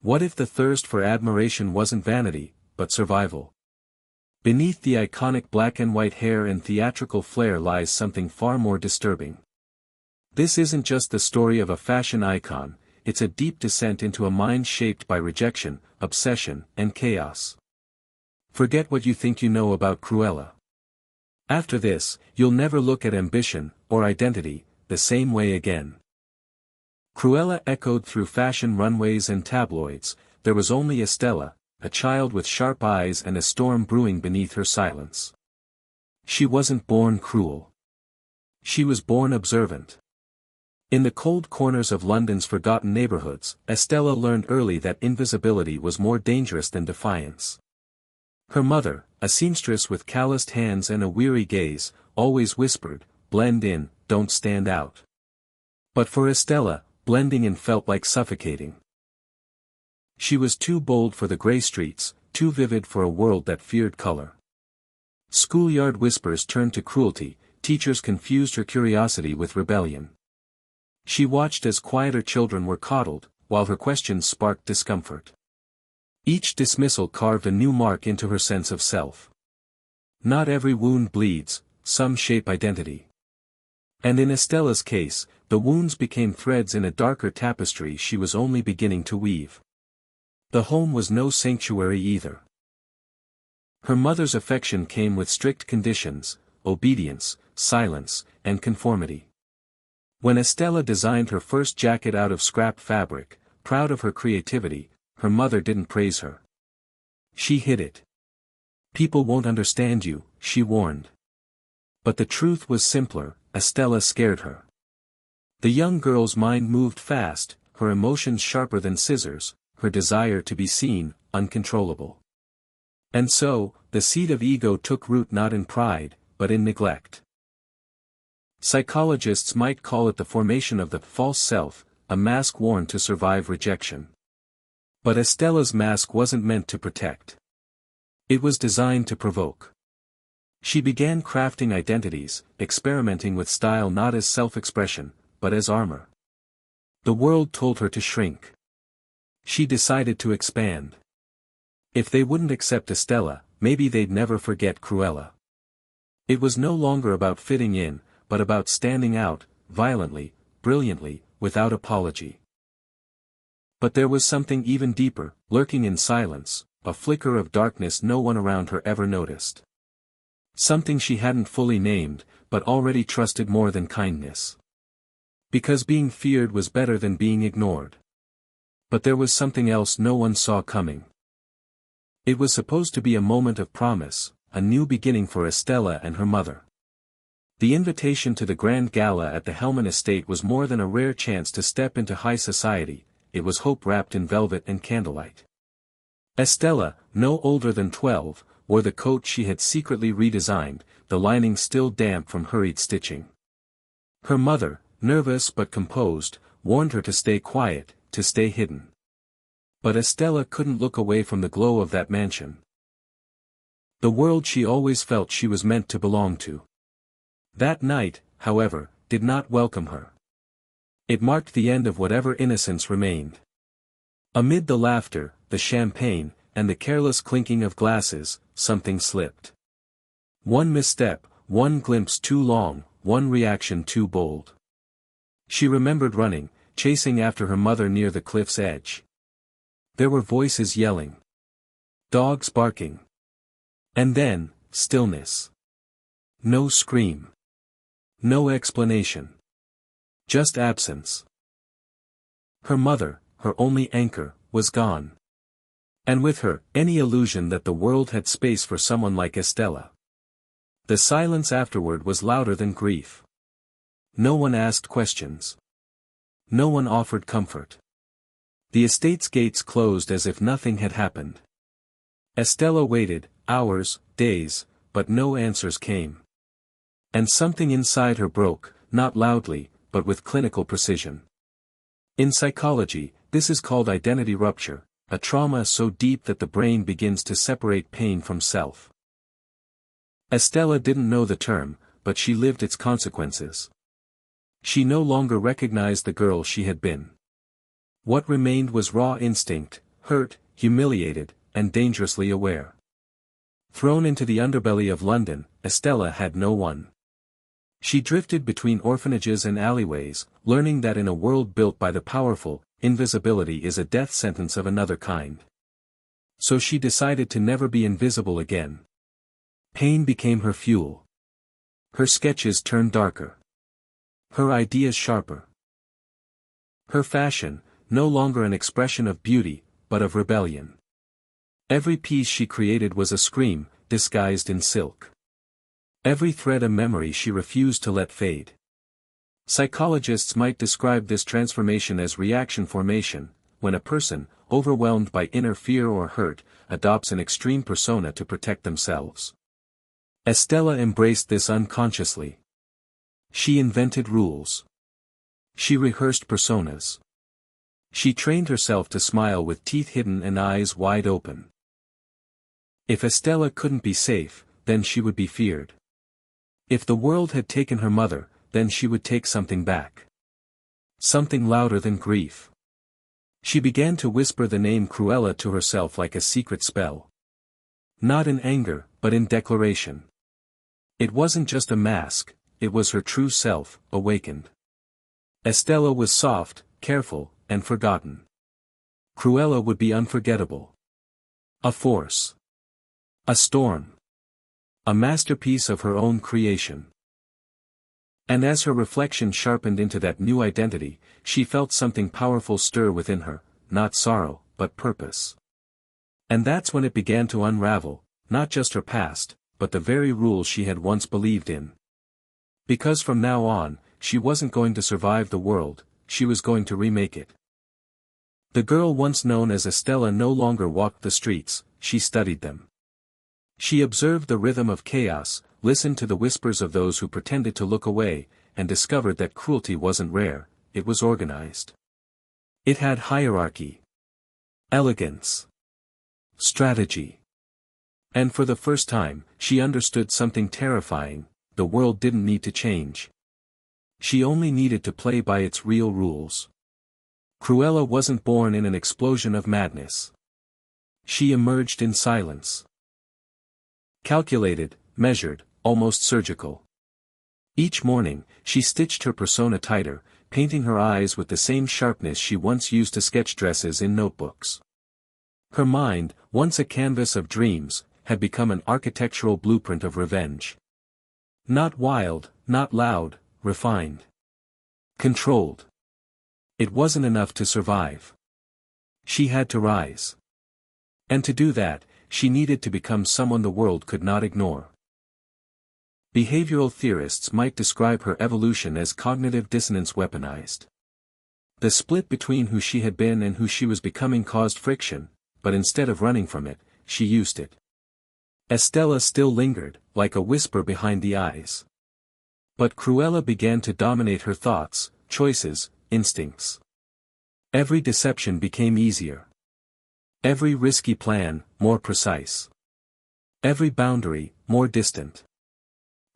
What if the thirst for admiration wasn't vanity, but survival? Beneath the iconic black and white hair and theatrical flair lies something far more disturbing. This isn't just the story of a fashion icon, it's a deep descent into a mind shaped by rejection, obsession, and chaos. Forget what you think you know about Cruella. After this, you'll never look at ambition, or identity, the same way again. Cruella echoed through fashion runways and tabloids. There was only Estella, a child with sharp eyes and a storm brewing beneath her silence. She wasn't born cruel. She was born observant. In the cold corners of London's forgotten neighborhoods, Estella learned early that invisibility was more dangerous than defiance. Her mother, a seamstress with calloused hands and a weary gaze, always whispered, "Blend in, don't stand out." But for Estella, blending in felt like suffocating. She was too bold for the grey streets, too vivid for a world that feared color. Schoolyard whispers turned to cruelty, teachers confused her curiosity with rebellion. She watched as quieter children were coddled, while her questions sparked discomfort. Each dismissal carved a new mark into her sense of self. Not every wound bleeds, some shape identity. And in Estella's case, the wounds became threads in a darker tapestry she was only beginning to weave. The home was no sanctuary either. Her mother's affection came with strict conditions: obedience, silence, and conformity. When Estella designed her first jacket out of scrap fabric, proud of her creativity, her mother didn't praise her. She hid it. "People won't understand you," she warned. But the truth was simpler: Estella scared her. The young girl's mind moved fast, her emotions sharper than scissors, her desire to be seen, uncontrollable. And so, the seed of ego took root not in pride, but in neglect. Psychologists might call it the formation of the false self, a mask worn to survive rejection. But Estella's mask wasn't meant to protect. It was designed to provoke. She began crafting identities, experimenting with style not as self-expression, but as armor. The world told her to shrink. She decided to expand. If they wouldn't accept Estella, maybe they'd never forget Cruella. It was no longer about fitting in, but about standing out, violently, brilliantly, without apology. But there was something even deeper, lurking in silence, a flicker of darkness no one around her ever noticed. Something she hadn't fully named, but already trusted more than kindness. Because being feared was better than being ignored. But there was something else no one saw coming. It was supposed to be a moment of promise, a new beginning for Estella and her mother. The invitation to the grand gala at the Hellman estate was more than a rare chance to step into high society, it was hope wrapped in velvet and candlelight. Estella, no older than 12, wore the coat she had secretly redesigned, the lining still damp from hurried stitching. Her mother, nervous but composed, warned her to stay quiet, to stay hidden. But Estella couldn't look away from the glow of that mansion. The world she always felt she was meant to belong to. That night, however, did not welcome her. It marked the end of whatever innocence remained. Amid the laughter, the champagne, and the careless clinking of glasses, something slipped. One misstep, one glimpse too long, one reaction too bold. She remembered running, chasing after her mother near the cliff's edge. There were voices yelling. Dogs barking. And then, stillness. No scream. No explanation. Just absence. Her mother, her only anchor, was gone. And with her, any illusion that the world had space for someone like Estella. The silence afterward was louder than grief. No one asked questions. No one offered comfort. The estate's gates closed as if nothing had happened. Estella waited, hours, days, but no answers came. And something inside her broke, not loudly, but with clinical precision. In psychology, this is called identity rupture, a trauma so deep that the brain begins to separate pain from self. Estella didn't know the term, but she lived its consequences. She no longer recognized the girl she had been. What remained was raw instinct, hurt, humiliated, and dangerously aware. Thrown into the underbelly of London, Estella had no one. She drifted between orphanages and alleyways, learning that in a world built by the powerful, invisibility is a death sentence of another kind. So she decided to never be invisible again. Pain became her fuel. Her sketches turned darker. Her ideas sharper. Her fashion, no longer an expression of beauty, but of rebellion. Every piece she created was a scream, disguised in silk. Every thread a memory she refused to let fade. Psychologists might describe this transformation as reaction formation, when a person, overwhelmed by inner fear or hurt, adopts an extreme persona to protect themselves. Estella embraced this unconsciously. She invented rules. She rehearsed personas. She trained herself to smile with teeth hidden and eyes wide open. If Estella couldn't be safe, then she would be feared. If the world had taken her mother, then she would take something back. Something louder than grief. She began to whisper the name Cruella to herself like a secret spell. Not in anger, but in declaration. It wasn't just a mask, it was her true self, awakened. Estella was soft, careful, and forgotten. Cruella would be unforgettable. A force. A storm. A masterpiece of her own creation. And as her reflection sharpened into that new identity, she felt something powerful stir within her, not sorrow, but purpose. And that's when it began to unravel, not just her past, but the very rules she had once believed in. Because from now on, she wasn't going to survive the world, she was going to remake it. The girl once known as Estella no longer walked the streets, she studied them. She observed the rhythm of chaos, listened to the whispers of those who pretended to look away, and discovered that cruelty wasn't rare, it was organized. It had hierarchy. Elegance. Strategy. And for the first time, she understood something terrifying: the world didn't need to change. She only needed to play by its real rules. Cruella wasn't born in an explosion of madness. She emerged in silence. Calculated, measured, almost surgical. Each morning, she stitched her persona tighter, painting her eyes with the same sharpness she once used to sketch dresses in notebooks. Her mind, once a canvas of dreams, had become an architectural blueprint of revenge. Not wild, not loud, refined. Controlled. It wasn't enough to survive. She had to rise. And to do that, she needed to become someone the world could not ignore. Behavioral theorists might describe her evolution as cognitive dissonance weaponized. The split between who she had been and who she was becoming caused friction, but instead of running from it, she used it. Estella still lingered, like a whisper behind the eyes. But Cruella began to dominate her thoughts, choices, instincts. Every deception became easier. Every risky plan, more precise. Every boundary, more distant.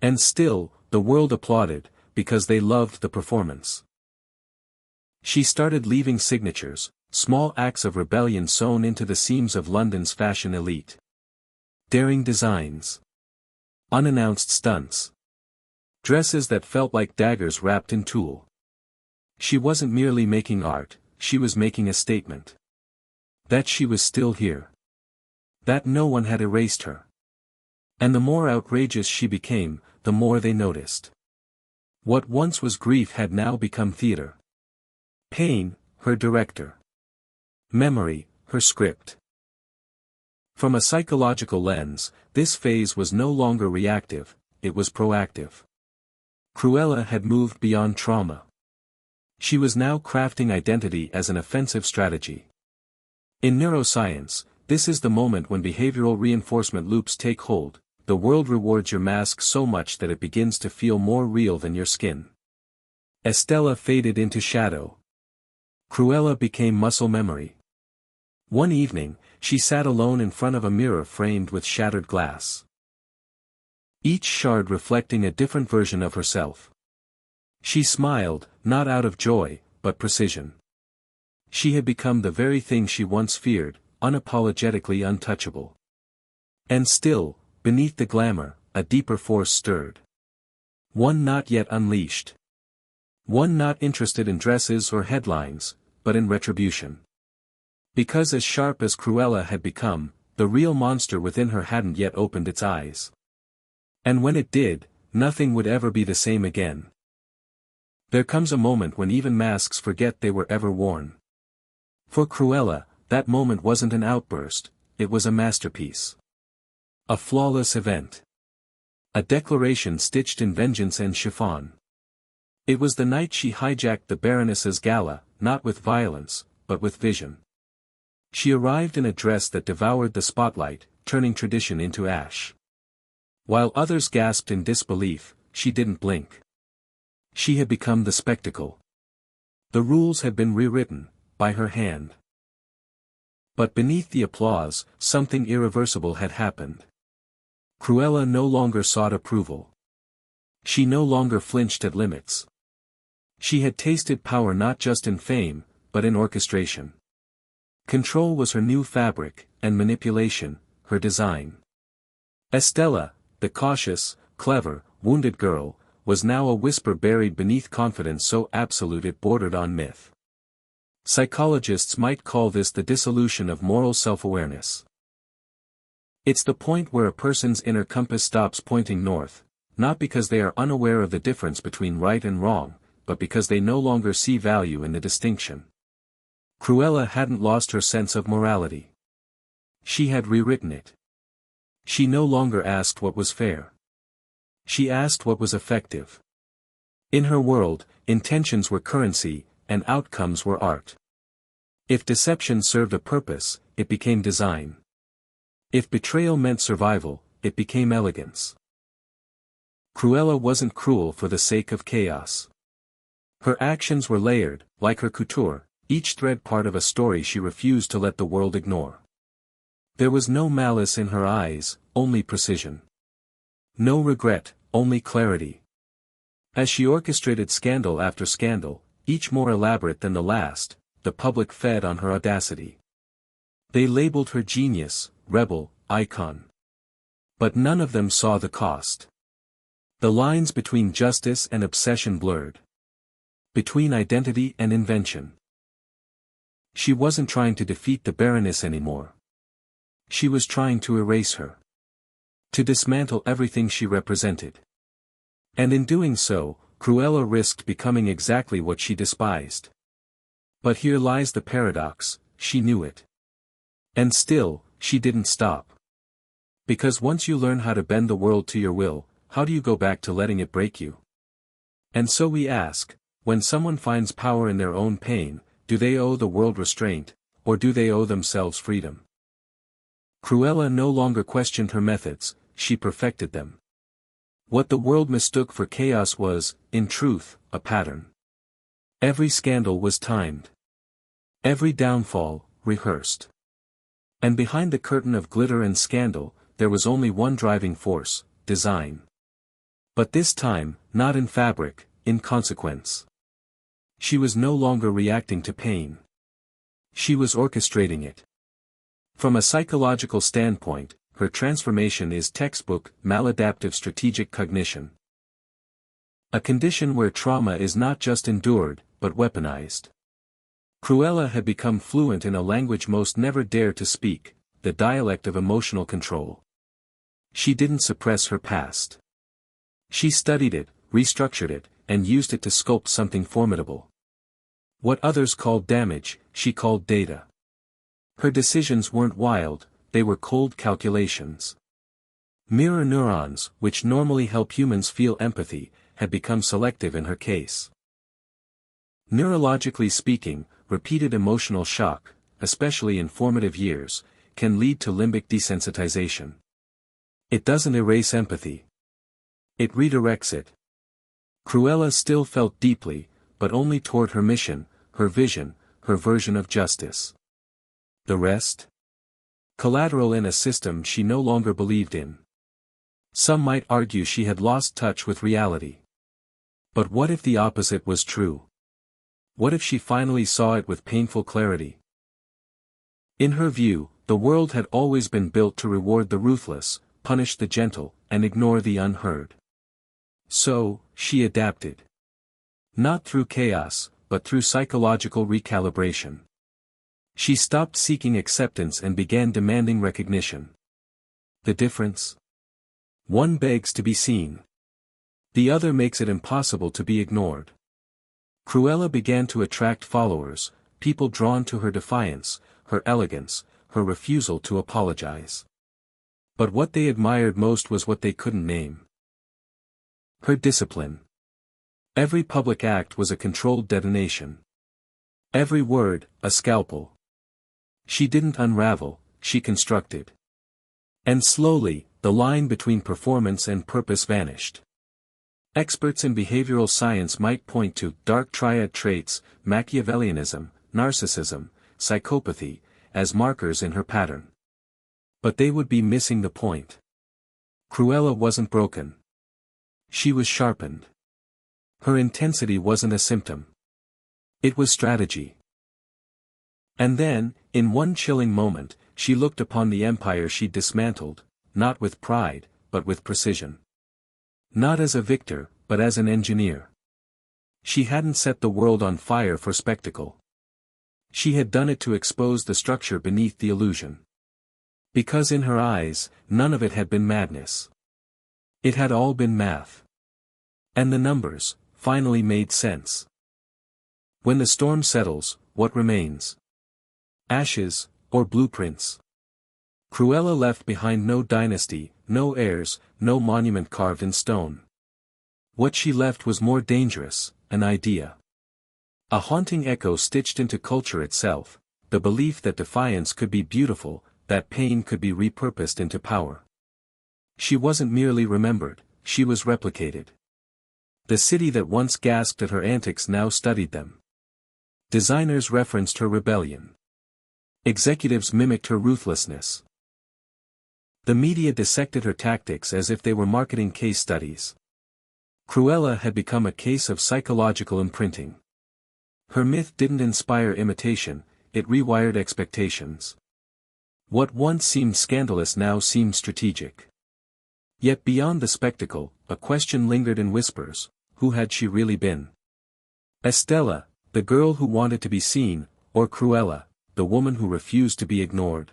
And still, the world applauded, because they loved the performance. She started leaving signatures, small acts of rebellion sewn into the seams of London's fashion elite. Daring designs. Unannounced stunts. Dresses that felt like daggers wrapped in tulle. She wasn't merely making art, she was making a statement. That she was still here. That no one had erased her. And the more outrageous she became, the more they noticed. What once was grief had now become theater. Pain, her director. Memory, her script. From a psychological lens, this phase was no longer reactive, it was proactive. Cruella had moved beyond trauma. She was now crafting identity as an offensive strategy. In neuroscience, this is the moment when behavioral reinforcement loops take hold. The world rewards your mask so much that it begins to feel more real than your skin. Estella faded into shadow. Cruella became muscle memory. One evening, she sat alone in front of a mirror framed with shattered glass. Each shard reflecting a different version of herself. She smiled, not out of joy, but precision. She had become the very thing she once feared, unapologetically untouchable. And still, beneath the glamour, a deeper force stirred. One not yet unleashed. One not interested in dresses or headlines, but in retribution. Because as sharp as Cruella had become, the real monster within her hadn't yet opened its eyes. And when it did, nothing would ever be the same again. There comes a moment when even masks forget they were ever worn. For Cruella, that moment wasn't an outburst, it was a masterpiece. A flawless event. A declaration stitched in vengeance and chiffon. It was the night she hijacked the Baroness's gala, not with violence, but with vision. She arrived in a dress that devoured the spotlight, turning tradition into ash. While others gasped in disbelief, she didn't blink. She had become the spectacle. The rules had been rewritten, by her hand. But beneath the applause, something irreversible had happened. Cruella no longer sought approval. She no longer flinched at limits. She had tasted power not just in fame, but in orchestration. Control was her new fabric, and manipulation, her design. Estella, the cautious, clever, wounded girl, was now a whisper buried beneath confidence so absolute it bordered on myth. Psychologists might call this the dissolution of moral self-awareness. It's the point where a person's inner compass stops pointing north, not because they are unaware of the difference between right and wrong, but because they no longer see value in the distinction. Cruella hadn't lost her sense of morality. She had rewritten it. She no longer asked what was fair. She asked what was effective. In her world, intentions were currency, and outcomes were art. If deception served a purpose, it became design. If betrayal meant survival, it became elegance. Cruella wasn't cruel for the sake of chaos. Her actions were layered, like her couture, each thread part of a story she refused to let the world ignore. There was no malice in her eyes, only precision. No regret, only clarity. As she orchestrated scandal after scandal, each more elaborate than the last, the public fed on her audacity. They labeled her genius, rebel, icon. But none of them saw the cost. The lines between justice and obsession blurred. Between identity and invention. She wasn't trying to defeat the Baroness anymore. She was trying to erase her. To dismantle everything she represented. And in doing so, Cruella risked becoming exactly what she despised. But here lies the paradox, she knew it. And still, she didn't stop. Because once you learn how to bend the world to your will, how do you go back to letting it break you? And so we ask, when someone finds power in their own pain, do they owe the world restraint, or do they owe themselves freedom? Cruella no longer questioned her methods, she perfected them. What the world mistook for chaos was, in truth, a pattern. Every scandal was timed. Every downfall, rehearsed. And behind the curtain of glitter and scandal, there was only one driving force, design. But this time, not in fabric, in consequence. She was no longer reacting to pain. She was orchestrating it. From a psychological standpoint, her transformation is textbook, maladaptive strategic cognition. A condition where trauma is not just endured, but weaponized. Cruella had become fluent in a language most never dared to speak, the dialect of emotional control. She didn't suppress her past. She studied it, restructured it, and used it to sculpt something formidable. What others called damage, she called data. Her decisions weren't wild, they were cold calculations. Mirror neurons, which normally help humans feel empathy, had become selective in her case. Neurologically speaking, repeated emotional shock, especially in formative years, can lead to limbic desensitization. It doesn't erase empathy. It redirects it. Cruella still felt deeply, but only toward her mission, her vision, her version of justice. The rest? Collateral in a system she no longer believed in. Some might argue she had lost touch with reality. But what if the opposite was true? What if she finally saw it with painful clarity? In her view, the world had always been built to reward the ruthless, punish the gentle, and ignore the unheard. So, she adapted. Not through chaos, but through psychological recalibration. She stopped seeking acceptance and began demanding recognition. The difference? One begs to be seen. The other makes it impossible to be ignored. Cruella began to attract followers, people drawn to her defiance, her elegance, her refusal to apologize. But what they admired most was what they couldn't name. Her discipline. Every public act was a controlled detonation. Every word, a scalpel. She didn't unravel, she constructed. And slowly, the line between performance and purpose vanished. Experts in behavioral science might point to dark triad traits, Machiavellianism, narcissism, psychopathy, as markers in her pattern. But they would be missing the point. Cruella wasn't broken. She was sharpened. Her intensity wasn't a symptom. It was strategy. And then, in one chilling moment, she looked upon the empire she'd dismantled, not with pride, but with precision. Not as a victor, but as an engineer. She hadn't set the world on fire for spectacle. She had done it to expose the structure beneath the illusion. Because in her eyes, none of it had been madness. It had all been math. And the numbers, finally made sense. When the storm settles, what remains? Ashes, or blueprints? Cruella left behind no dynasty, no heirs, no monument carved in stone. What she left was more dangerous, an idea. A haunting echo stitched into culture itself, the belief that defiance could be beautiful, that pain could be repurposed into power. She wasn't merely remembered, she was replicated. The city that once gasped at her antics now studied them. Designers referenced her rebellion. Executives mimicked her ruthlessness. The media dissected her tactics as if they were marketing case studies. Cruella had become a case of psychological imprinting. Her myth didn't inspire imitation, it rewired expectations. What once seemed scandalous now seemed strategic. Yet beyond the spectacle, a question lingered in whispers: who had she really been? Estella, the girl who wanted to be seen, or Cruella, the woman who refused to be ignored?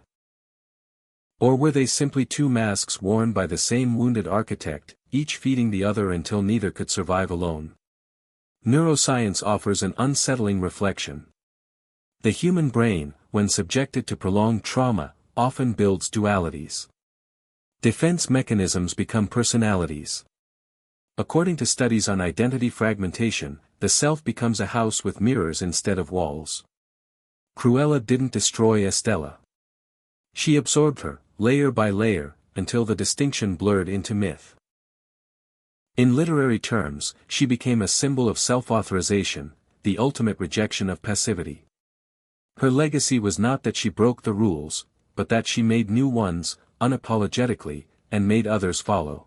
Or were they simply two masks worn by the same wounded architect, each feeding the other until neither could survive alone? Neuroscience offers an unsettling reflection. The human brain, when subjected to prolonged trauma, often builds dualities. Defense mechanisms become personalities. According to studies on identity fragmentation, the self becomes a house with mirrors instead of walls. Cruella didn't destroy Estella. She absorbed her, layer by layer, until the distinction blurred into myth. In literary terms, she became a symbol of self-authorization, the ultimate rejection of passivity. Her legacy was not that she broke the rules, but that she made new ones, unapologetically, and made others follow.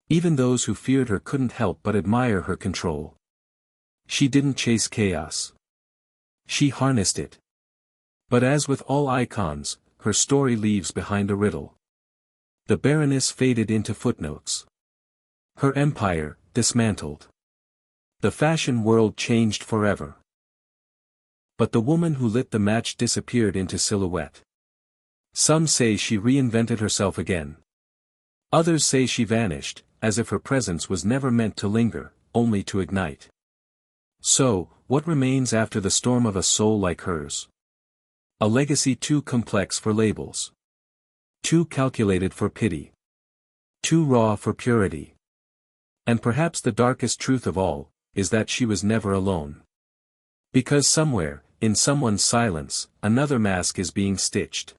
Even those who feared her couldn't help but admire her control. She didn't chase chaos. She harnessed it. But as with all icons, her story leaves behind a riddle. The Baroness faded into footnotes. Her empire, dismantled. The fashion world changed forever. But the woman who lit the match disappeared into silhouette. Some say she reinvented herself again. Others say she vanished, as if her presence was never meant to linger, only to ignite. So, what remains after the storm of a soul like hers? A legacy too complex for labels. Too calculated for pity. Too raw for purity. And perhaps the darkest truth of all, is that she was never alone. Because somewhere, in someone's silence, another mask is being stitched.